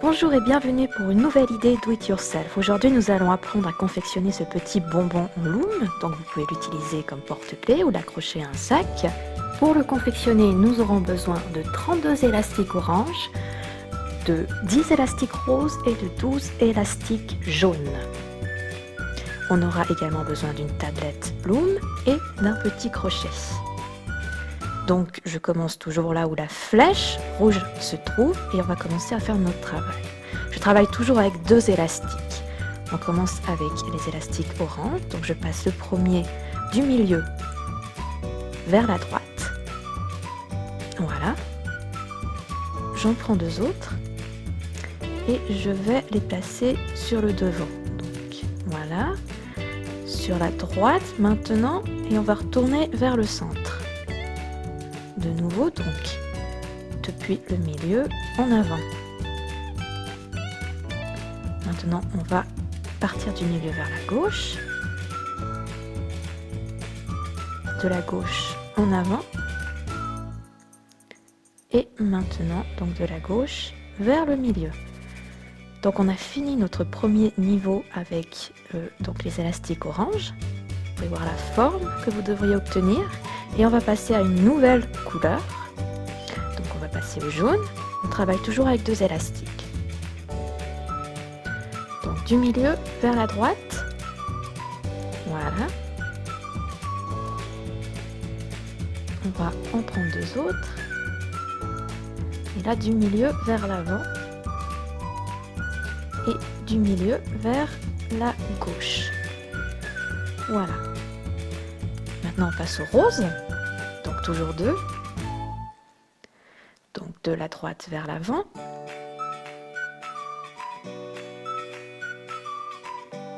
Bonjour et bienvenue pour une nouvelle idée Do It Yourself. Aujourd'hui, nous allons apprendre à confectionner ce petit bonbon en loom. Donc vous pouvez l'utiliser comme porte-clés ou l'accrocher à un sac. Pour le confectionner, nous aurons besoin de 32 élastiques orange, de 10 élastiques roses et de 12 élastiques jaunes. On aura également besoin d'une tablette loom et d'un petit crochet. Donc je commence toujours là où la flèche rouge se trouve et on va commencer à faire notre travail. Je travaille toujours avec 2 élastiques. On commence avec les élastiques orange, donc je passe le premier du milieu vers la droite. Voilà. J'en prends 2 autres et je vais les placer sur le devant. Donc voilà, sur la droite maintenant et on va retourner vers le centre. De nouveau donc, depuis le milieu en avant. Maintenant on va partir du milieu vers la gauche, de la gauche en avant, et maintenant donc de la gauche vers le milieu. Donc on a fini notre premier niveau avec donc les élastiques orange. Vous pouvez voir la forme que vous devriez obtenir. Et on va passer à une nouvelle couleur. Donc on va passer au jaune. On travaille toujours avec 2 élastiques. Donc du milieu vers la droite. Voilà. On va en prendre 2 autres. Et là du milieu vers l'avant. Et du milieu vers la gauche. Voilà. Maintenant on passe au rose, donc toujours 2. Donc de la droite vers l'avant.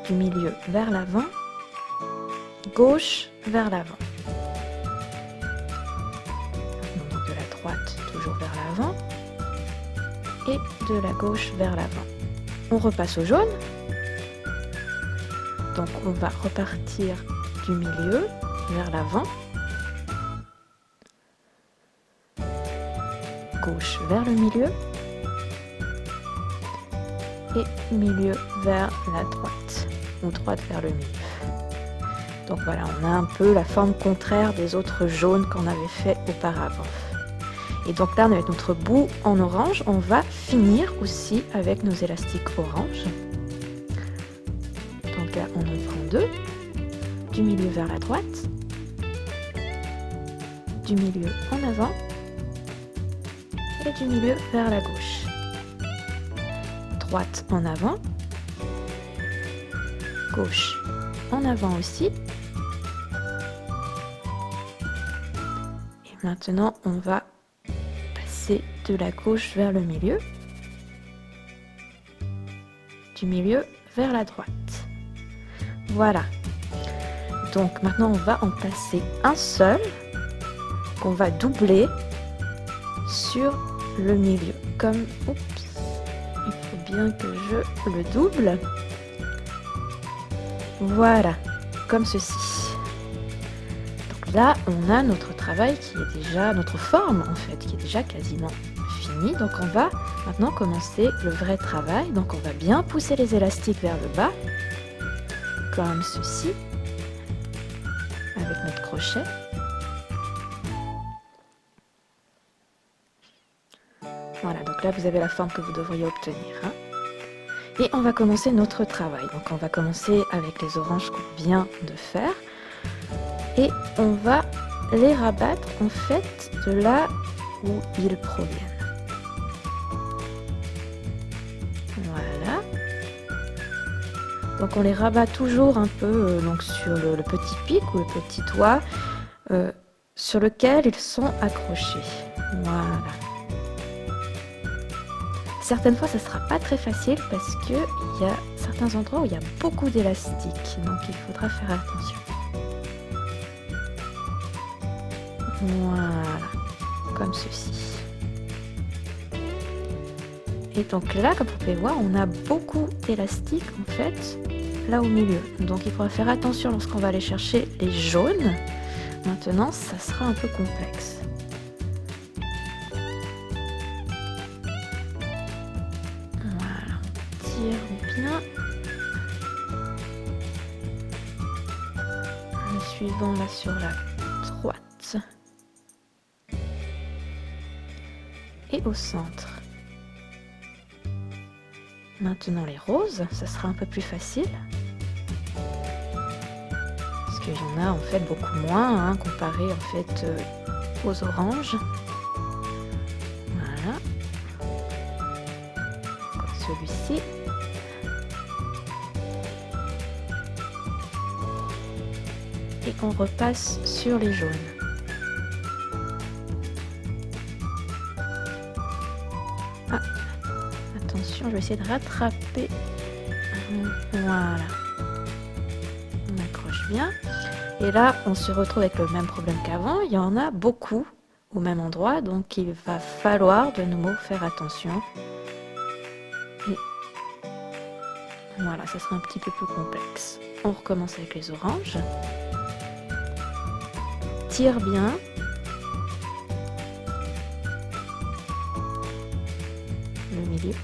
Du milieu vers l'avant. Gauche vers l'avant. Donc de la droite toujours vers l'avant. Et de la gauche vers l'avant. On repasse au jaune. Donc on va repartir du milieu vers l'avant, gauche vers le milieu et milieu vers la droite ou droite vers le milieu. Donc voilà, on a un peu la forme contraire des autres jaunes qu'on avait fait auparavant. Et donc là, avec notre bout en orange, on va finir aussi avec nos élastiques orange. Donc là, on en prend 2, du milieu vers la droite, du milieu en avant et du milieu vers la gauche. Droite en avant, gauche en avant aussi. Et maintenant, on va passer de la gauche vers le milieu, du milieu vers la droite. Voilà. Donc maintenant, on va en placer un seul qu'on va doubler sur le milieu. Comme, oups, il faut bien que je le double. Voilà, comme ceci. Donc là, on a notre travail qui est déjà, notre forme en fait, qui est déjà quasiment finie. Donc on va maintenant commencer le vrai travail. Donc on va bien pousser les élastiques vers le bas, comme ceci, avec notre crochet. Voilà, donc là vous avez la forme que vous devriez obtenir. Et on va commencer notre travail. Donc on va commencer avec les oranges qu'on vient de faire. Et on va les rabattre en fait de là où ils proviennent. Voilà. Donc on les rabat toujours un peu donc sur le petit pic ou le petit toit sur lequel ils sont accrochés. Voilà. Certaines fois, ça ne sera pas très facile parce qu'il y a certains endroits où il y a beaucoup d'élastique. Donc, il faudra faire attention. Voilà, comme ceci. Et donc là, comme vous pouvez voir, on a beaucoup d'élastique en fait, là au milieu. Donc, il faudra faire attention lorsqu'on va aller chercher les jaunes. Maintenant, ça sera un peu complexe. tire bien. Le suivant là sur la droite. Et au centre. Maintenant les roses, ça sera un peu plus facile. Parce qu'il y en a en fait beaucoup moins, hein, comparé en fait aux oranges. Voilà. Encore celui-ci. Et on repasse sur les jaunes. Ah, attention, je vais essayer de rattraper. Voilà. On accroche bien. Et là, on se retrouve avec le même problème qu'avant. Il y en a beaucoup au même endroit, donc il va falloir de nouveau faire attention. Et voilà, ça sera un petit peu plus complexe. On recommence avec les oranges. Tire bien. Le milieu.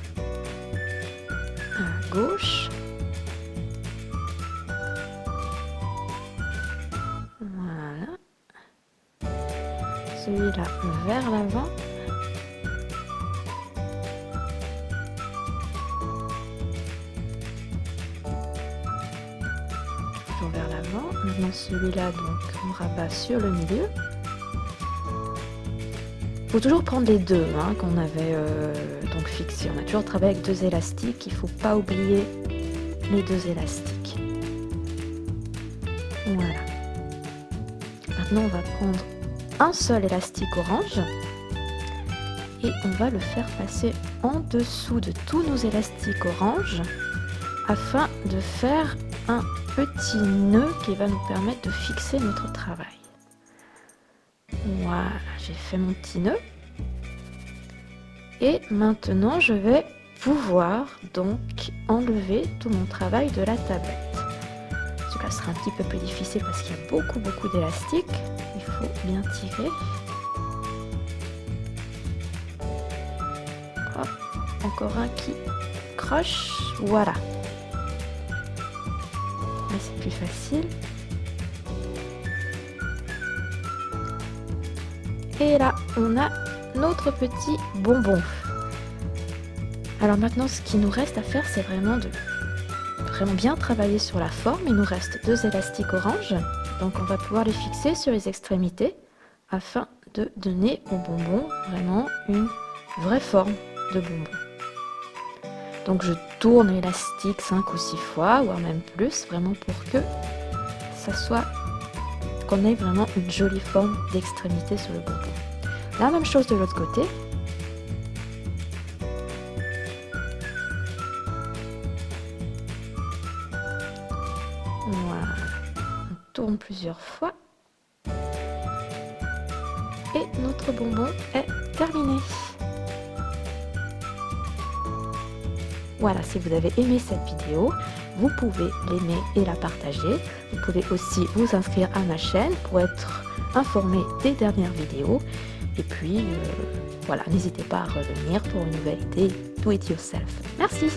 À gauche. Voilà. Celui-là vers l'avant. Toujours vers l'avant. Maintenant celui-là, donc on rabat sur le milieu. Il faut toujours prendre les deux hein, qu'on avait donc fixés. On a toujours travaillé avec 2 élastiques. Il ne faut pas oublier les 2 élastiques. Voilà. Maintenant on va prendre un seul élastique orange et on va le faire passer en dessous de tous nos élastiques orange afin de faire un petit nœud qui va nous permettre de fixer notre travail. Voilà, j'ai fait mon petit nœud et maintenant je vais pouvoir donc enlever tout mon travail de la tablette. Cela sera un petit peu plus difficile parce qu'il y a beaucoup d'élastiques. Il faut bien tirer. Hop, encore un qui croche. Voilà. Là c'est plus facile. Et là, on a notre petit bonbon. Alors maintenant, ce qui nous reste à faire, c'est vraiment bien travailler sur la forme. Il nous reste 2 élastiques orange. Donc on va pouvoir les fixer sur les extrémités afin de donner au bonbon vraiment une vraie forme de bonbon. Donc je tourne l'élastique 5 ou 6 fois, voire même plus, vraiment pour que ça soit, qu'on ait vraiment une jolie forme d'extrémité sur le bonbon. La même chose de l'autre côté. Voilà. On tourne plusieurs fois. Et notre bonbon est terminé. Voilà, si vous avez aimé cette vidéo, vous pouvez l'aimer et la partager. Vous pouvez aussi vous inscrire à ma chaîne pour être informé des dernières vidéos. Et puis, voilà, n'hésitez pas à revenir pour une nouvelle idée Do It Yourself. Merci!